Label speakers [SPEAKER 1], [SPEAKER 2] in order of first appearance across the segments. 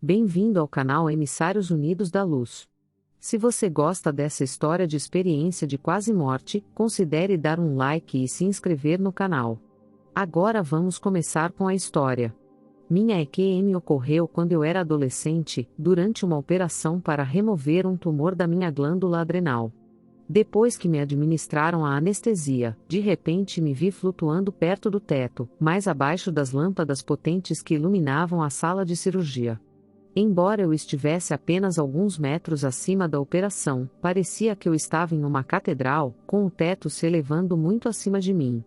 [SPEAKER 1] Bem-vindo ao canal Emissários Unidos da Luz. Se você gosta dessa história de experiência de quase morte, considere dar um like e se inscrever no canal. Agora vamos começar com a história. Minha EQM ocorreu quando eu era adolescente, durante uma operação para remover um tumor da minha glândula adrenal. Depois que me administraram a anestesia, de repente me vi flutuando perto do teto, mais abaixo das lâmpadas potentes que iluminavam a sala de cirurgia. Embora eu estivesse apenas alguns metros acima da operação, parecia que eu estava em uma catedral, com o teto se elevando muito acima de mim.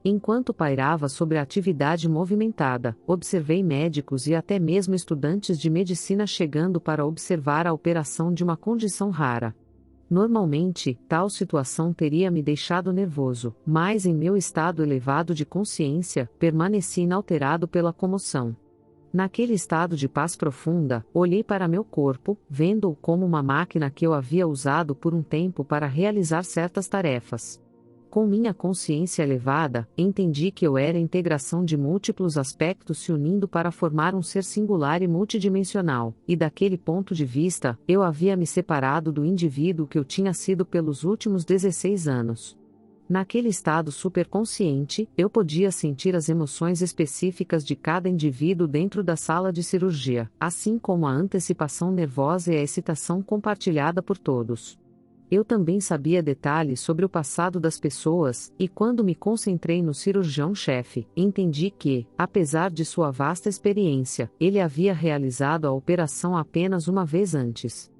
[SPEAKER 1] Enquanto pairava sobre a atividade movimentada, observei médicos e até mesmo estudantes de medicina chegando para observar a operação de uma condição rara. Normalmente, tal situação teria me deixado nervoso, mas em meu estado elevado de consciência, permaneci inalterado pela comoção. Naquele estado de paz profunda, olhei para meu corpo, vendo-o como uma máquina que eu havia usado por um tempo para realizar certas tarefas. Com minha consciência elevada, entendi que eu era a integração de múltiplos aspectos se unindo para formar um ser singular e multidimensional, e daquele ponto de vista, eu havia me separado do indivíduo que eu tinha sido pelos últimos 16 anos. Naquele estado superconsciente, eu podia sentir as emoções específicas de cada indivíduo dentro da sala de cirurgia, assim como a antecipação nervosa e a excitação compartilhada por todos. Eu também sabia detalhes sobre o passado das pessoas, e quando me concentrei no cirurgião-chefe, entendi que, apesar de sua vasta experiência, ele havia realizado a operação apenas uma vez antes.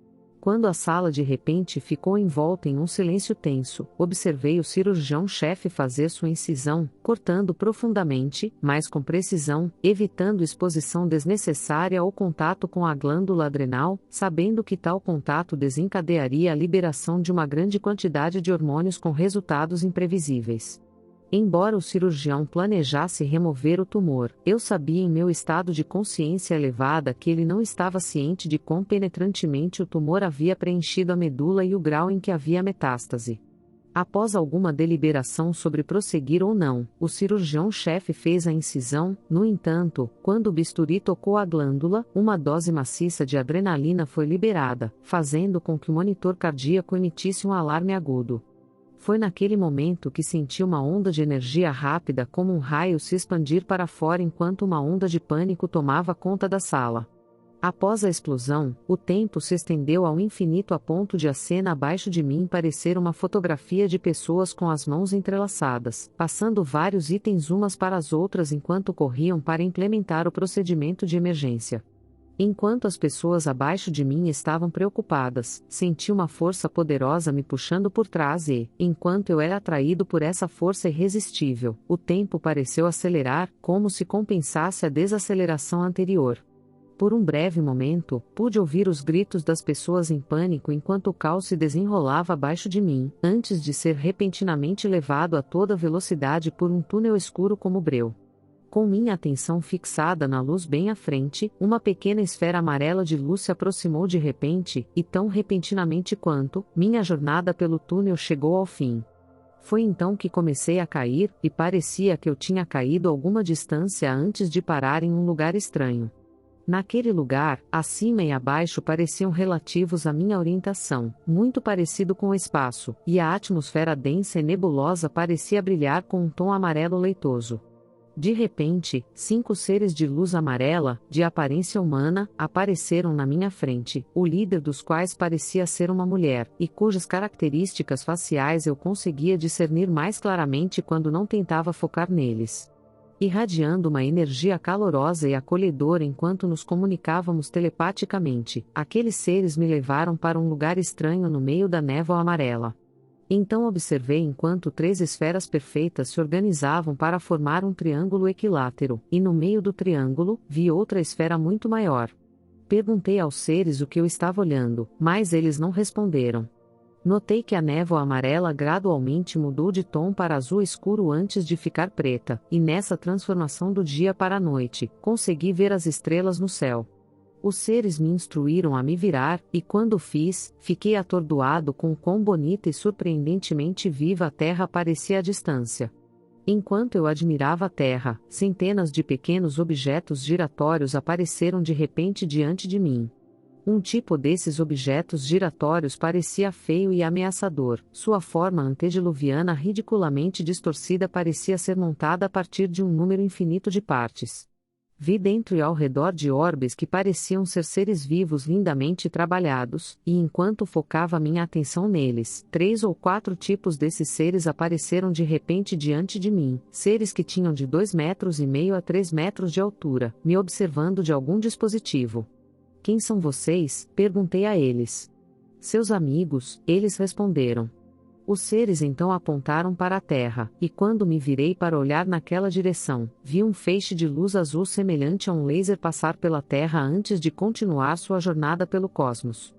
[SPEAKER 1] Quando a sala de repente ficou envolta em um silêncio tenso, observei o cirurgião-chefe fazer sua incisão, cortando profundamente, mas com precisão, evitando exposição desnecessária ou contato com a glândula adrenal, sabendo que tal contato desencadearia a liberação de uma grande quantidade de hormônios com resultados imprevisíveis. Embora o cirurgião planejasse remover o tumor, eu sabia em meu estado de consciência elevada que ele não estava ciente de quão penetrantemente o tumor havia preenchido a medula e o grau em que havia metástase. Após alguma deliberação sobre prosseguir ou não, o cirurgião-chefe fez a incisão. No entanto, quando o bisturi tocou a glândula, uma dose maciça de adrenalina foi liberada, fazendo com que o monitor cardíaco emitisse um alarme agudo. Foi naquele momento que senti uma onda de energia rápida como um raio se expandir para fora enquanto uma onda de pânico tomava conta da sala. Após a explosão, o tempo se estendeu ao infinito a ponto de a cena abaixo de mim parecer uma fotografia de pessoas com as mãos entrelaçadas, passando vários itens umas para as outras enquanto corriam para implementar o procedimento de emergência. Enquanto as pessoas abaixo de mim estavam preocupadas, senti uma força poderosa me puxando por trás e, enquanto eu era atraído por essa força irresistível, o tempo pareceu acelerar, como se compensasse a desaceleração anterior. Por um breve momento, pude ouvir os gritos das pessoas em pânico enquanto o caos se desenrolava abaixo de mim, antes de ser repentinamente levado a toda velocidade por um túnel escuro como breu. Com minha atenção fixada na luz bem à frente, uma pequena esfera amarela de luz se aproximou de repente, e tão repentinamente quanto, minha jornada pelo túnel chegou ao fim. Foi então que comecei a cair, e parecia que eu tinha caído alguma distância antes de parar em um lugar estranho. Naquele lugar, acima e abaixo pareciam relativos à minha orientação, muito parecido com o espaço, e a atmosfera densa e nebulosa parecia brilhar com um tom amarelo leitoso. De repente, 5 seres de luz amarela, de aparência humana, apareceram na minha frente, o líder dos quais parecia ser uma mulher, e cujas características faciais eu conseguia discernir mais claramente quando não tentava focar neles. Irradiando uma energia calorosa e acolhedora enquanto nos comunicávamos telepaticamente, aqueles seres me levaram para um lugar estranho no meio da névoa amarela. Então observei enquanto 3 esferas perfeitas se organizavam para formar um triângulo equilátero, e no meio do triângulo, vi outra esfera muito maior. Perguntei aos seres o que eu estava olhando, mas eles não responderam. Notei que a névoa amarela gradualmente mudou de tom para azul escuro antes de ficar preta, e nessa transformação do dia para a noite, consegui ver as estrelas no céu. Os seres me instruíram a me virar, e quando fiz, fiquei atordoado com quão bonita e surpreendentemente viva a terra parecia à distância. Enquanto eu admirava a terra, centenas de pequenos objetos giratórios apareceram de repente diante de mim. Um tipo desses objetos giratórios parecia feio e ameaçador, sua forma antediluviana ridiculamente distorcida parecia ser montada a partir de um número infinito de partes. Vi dentro e ao redor de orbes que pareciam ser seres vivos lindamente trabalhados, e enquanto focava minha atenção neles, 3 ou 4 tipos desses seres apareceram de repente diante de mim, seres que tinham de 2,5 metros a 3 metros de altura, me observando de algum dispositivo. Quem são vocês? Perguntei a eles. Seus amigos, eles responderam. Os seres então apontaram para a terra, e quando me virei para olhar naquela direção, vi um feixe de luz azul semelhante a um laser passar pela terra antes de continuar sua jornada pelo cosmos.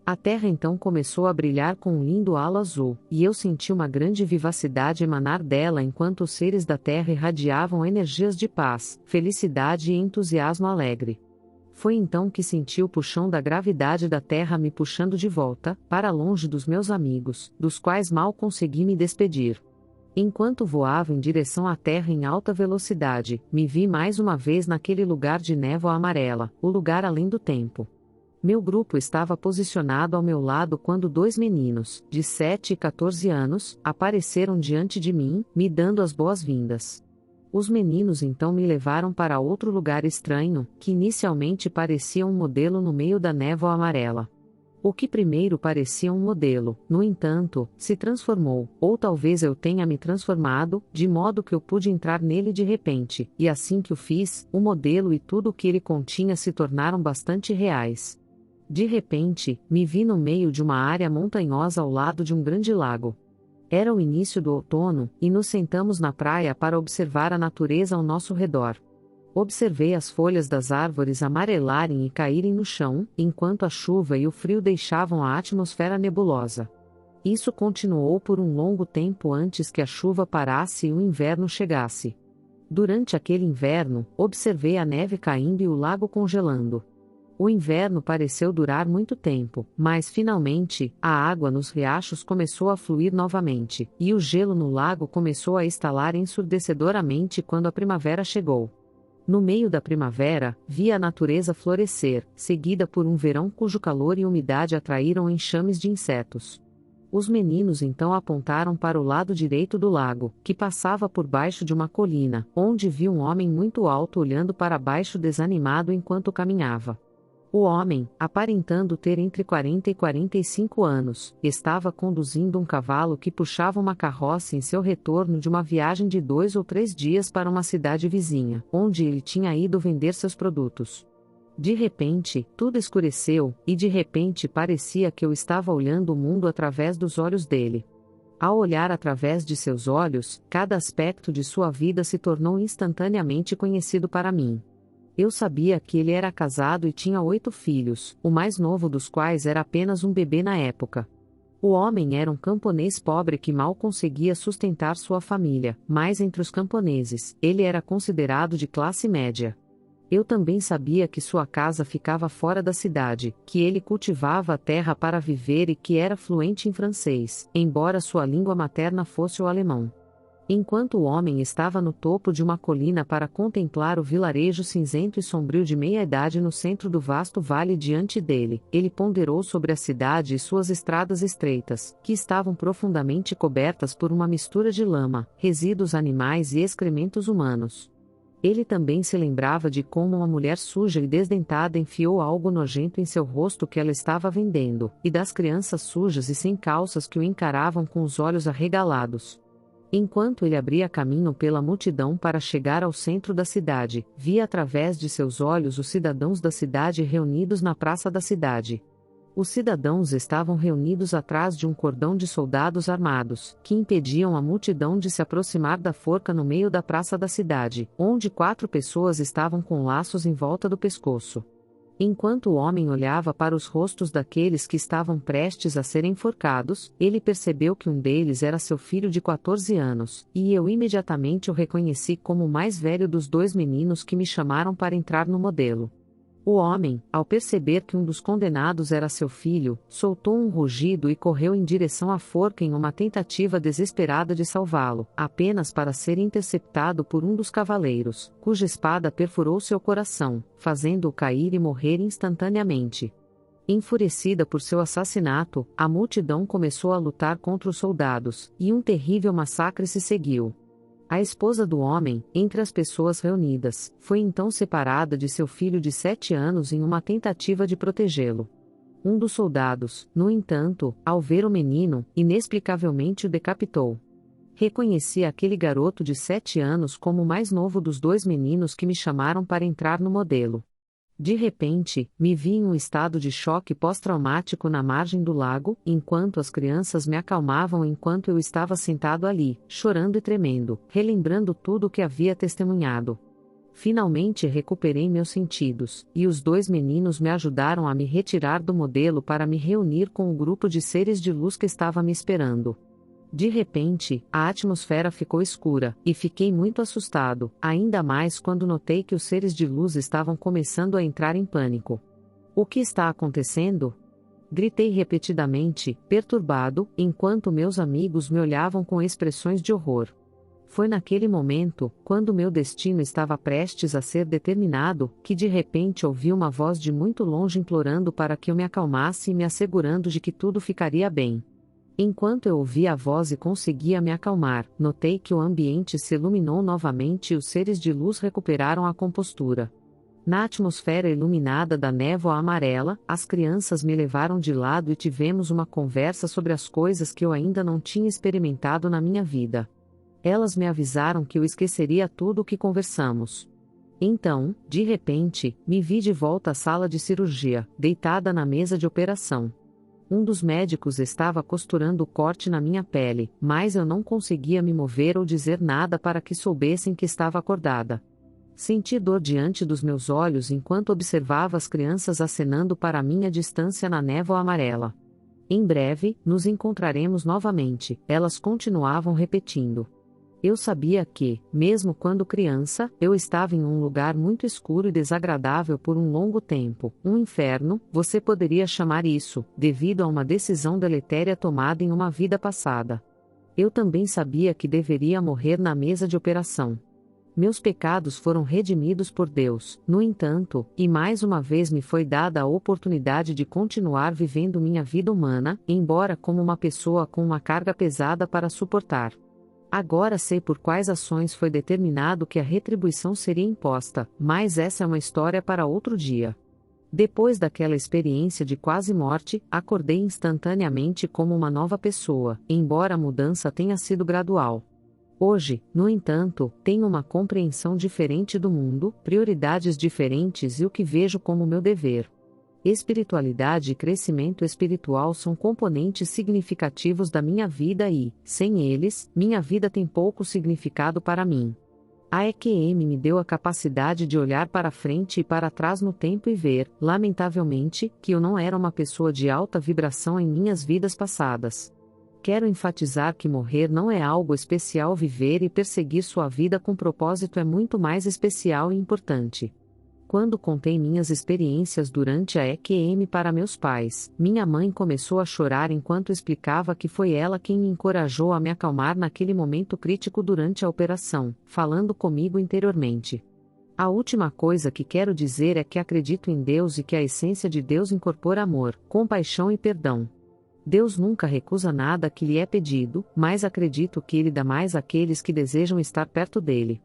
[SPEAKER 1] A terra então começou a brilhar com um lindo halo azul, e eu senti uma grande vivacidade emanar dela enquanto os seres da terra irradiavam energias de paz, felicidade e entusiasmo alegre. Foi então que senti o puxão da gravidade da Terra me puxando de volta, para longe dos meus amigos, dos quais mal consegui me despedir. Enquanto voava em direção à Terra em alta velocidade, me vi mais uma vez naquele lugar de névoa amarela, o lugar além do tempo. Meu grupo estava posicionado ao meu lado quando 2 meninos, de 7 e 14 anos, apareceram diante de mim, me dando as boas-vindas. Os meninos então me levaram para outro lugar estranho, que inicialmente parecia um modelo no meio da névoa amarela. O que primeiro parecia um modelo, no entanto, se transformou, ou talvez eu tenha me transformado, de modo que eu pude entrar nele de repente, e assim que o fiz, o modelo e tudo o que ele continha se tornaram bastante reais. De repente, me vi no meio de uma área montanhosa ao lado de um grande lago. Era o início do outono, e nos sentamos na praia para observar a natureza ao nosso redor. Observei as folhas das árvores amarelarem e caírem no chão, enquanto a chuva e o frio deixavam a atmosfera nebulosa. Isso continuou por um longo tempo antes que a chuva parasse e o inverno chegasse. Durante aquele inverno, observei a neve caindo e o lago congelando. O inverno pareceu durar muito tempo, mas finalmente, a água nos riachos começou a fluir novamente, e o gelo no lago começou a estalar ensurdecedoramente quando a primavera chegou. No meio da primavera, vi a natureza florescer, seguida por um verão cujo calor e umidade atraíram enxames de insetos. Os meninos então apontaram para o lado direito do lago, que passava por baixo de uma colina, onde vi um homem muito alto olhando para baixo desanimado enquanto caminhava. O homem, aparentando ter entre 40 e 45 anos, estava conduzindo um cavalo que puxava uma carroça em seu retorno de uma viagem de 2 ou 3 dias para uma cidade vizinha, onde ele tinha ido vender seus produtos. De repente, tudo escureceu, e de repente parecia que eu estava olhando o mundo através dos olhos dele. Ao olhar através de seus olhos, cada aspecto de sua vida se tornou instantaneamente conhecido para mim. Eu sabia que ele era casado e tinha 8 filhos, o mais novo dos quais era apenas um bebê na época. O homem era um camponês pobre que mal conseguia sustentar sua família, mas entre os camponeses, ele era considerado de classe média. Eu também sabia que sua casa ficava fora da cidade, que ele cultivava a terra para viver e que era fluente em francês, embora sua língua materna fosse o alemão. Enquanto o homem estava no topo de uma colina para contemplar o vilarejo cinzento e sombrio de meia-idade no centro do vasto vale diante dele, ele ponderou sobre a cidade e suas estradas estreitas, que estavam profundamente cobertas por uma mistura de lama, resíduos animais e excrementos humanos. Ele também se lembrava de como uma mulher suja e desdentada enfiou algo nojento em seu rosto que ela estava vendendo, e das crianças sujas e sem calças que o encaravam com os olhos arregalados. Enquanto ele abria caminho pela multidão para chegar ao centro da cidade, via através de seus olhos os cidadãos da cidade reunidos na praça da cidade. Os cidadãos estavam reunidos atrás de um cordão de soldados armados, que impediam a multidão de se aproximar da forca no meio da praça da cidade, onde 4 pessoas estavam com laços em volta do pescoço. Enquanto o homem olhava para os rostos daqueles que estavam prestes a serem enforcados, ele percebeu que um deles era seu filho de 14 anos, e eu imediatamente o reconheci como o mais velho dos 2 meninos que me chamaram para entrar no modelo. O homem, ao perceber que um dos condenados era seu filho, soltou um rugido e correu em direção à forca em uma tentativa desesperada de salvá-lo, apenas para ser interceptado por um dos cavaleiros, cuja espada perfurou seu coração, fazendo-o cair e morrer instantaneamente. Enfurecida por seu assassinato, a multidão começou a lutar contra os soldados, e um terrível massacre se seguiu. A esposa do homem, entre as pessoas reunidas, foi então separada de seu filho de 7 anos em uma tentativa de protegê-lo. Um dos soldados, no entanto, ao ver o menino, inexplicavelmente o decapitou. Reconheci aquele garoto de 7 anos como o mais novo dos 2 meninos que me chamaram para entrar no modelo. De repente, me vi em um estado de choque pós-traumático na margem do lago, enquanto as crianças me acalmavam enquanto eu estava sentado ali, chorando e tremendo, relembrando tudo o que havia testemunhado. Finalmente recuperei meus sentidos, e os 2 meninos me ajudaram a me retirar do modelo para me reunir com o grupo de seres de luz que estava me esperando. De repente, a atmosfera ficou escura, e fiquei muito assustado, ainda mais quando notei que os seres de luz estavam começando a entrar em pânico. O que está acontecendo? Gritei repetidamente, perturbado, enquanto meus amigos me olhavam com expressões de horror. Foi naquele momento, quando meu destino estava prestes a ser determinado, que de repente ouvi uma voz de muito longe implorando para que eu me acalmasse e me assegurando de que tudo ficaria bem. Enquanto eu ouvia a voz e conseguia me acalmar, notei que o ambiente se iluminou novamente e os seres de luz recuperaram a compostura. Na atmosfera iluminada da névoa amarela, as crianças me levaram de lado e tivemos uma conversa sobre as coisas que eu ainda não tinha experimentado na minha vida. Elas me avisaram que eu esqueceria tudo o que conversamos. Então, de repente, me vi de volta à sala de cirurgia, deitada na mesa de operação. Um dos médicos estava costurando o corte na minha pele, mas eu não conseguia me mover ou dizer nada para que soubessem que estava acordada. Senti dor diante dos meus olhos enquanto observava as crianças acenando para mim à distância na névoa amarela. Em breve, nos encontraremos novamente, elas continuavam repetindo. Eu sabia que, mesmo quando criança, eu estava em um lugar muito escuro e desagradável por um longo tempo, um inferno, você poderia chamar isso, devido a uma decisão deletéria tomada em uma vida passada. Eu também sabia que deveria morrer na mesa de operação. Meus pecados foram redimidos por Deus, no entanto, e mais uma vez me foi dada a oportunidade de continuar vivendo minha vida humana, embora como uma pessoa com uma carga pesada para suportar. Agora sei por quais ações foi determinado que a retribuição seria imposta, mas essa é uma história para outro dia. Depois daquela experiência de quase morte, acordei instantaneamente como uma nova pessoa, embora a mudança tenha sido gradual. Hoje, no entanto, tenho uma compreensão diferente do mundo, prioridades diferentes e o que vejo como meu dever. Espiritualidade e crescimento espiritual são componentes significativos da minha vida e, sem eles, minha vida tem pouco significado para mim. A EQM me deu a capacidade de olhar para frente e para trás no tempo e ver, lamentavelmente, que eu não era uma pessoa de alta vibração em minhas vidas passadas. Quero enfatizar que morrer não é algo especial, viver e perseguir sua vida com propósito é muito mais especial e importante. Quando contei minhas experiências durante a EQM para meus pais, minha mãe começou a chorar enquanto explicava que foi ela quem me encorajou a me acalmar naquele momento crítico durante a operação, falando comigo interiormente. A última coisa que quero dizer é que acredito em Deus e que a essência de Deus incorpora amor, compaixão e perdão. Deus nunca recusa nada que lhe é pedido, mas acredito que Ele dá mais àqueles que desejam estar perto dele.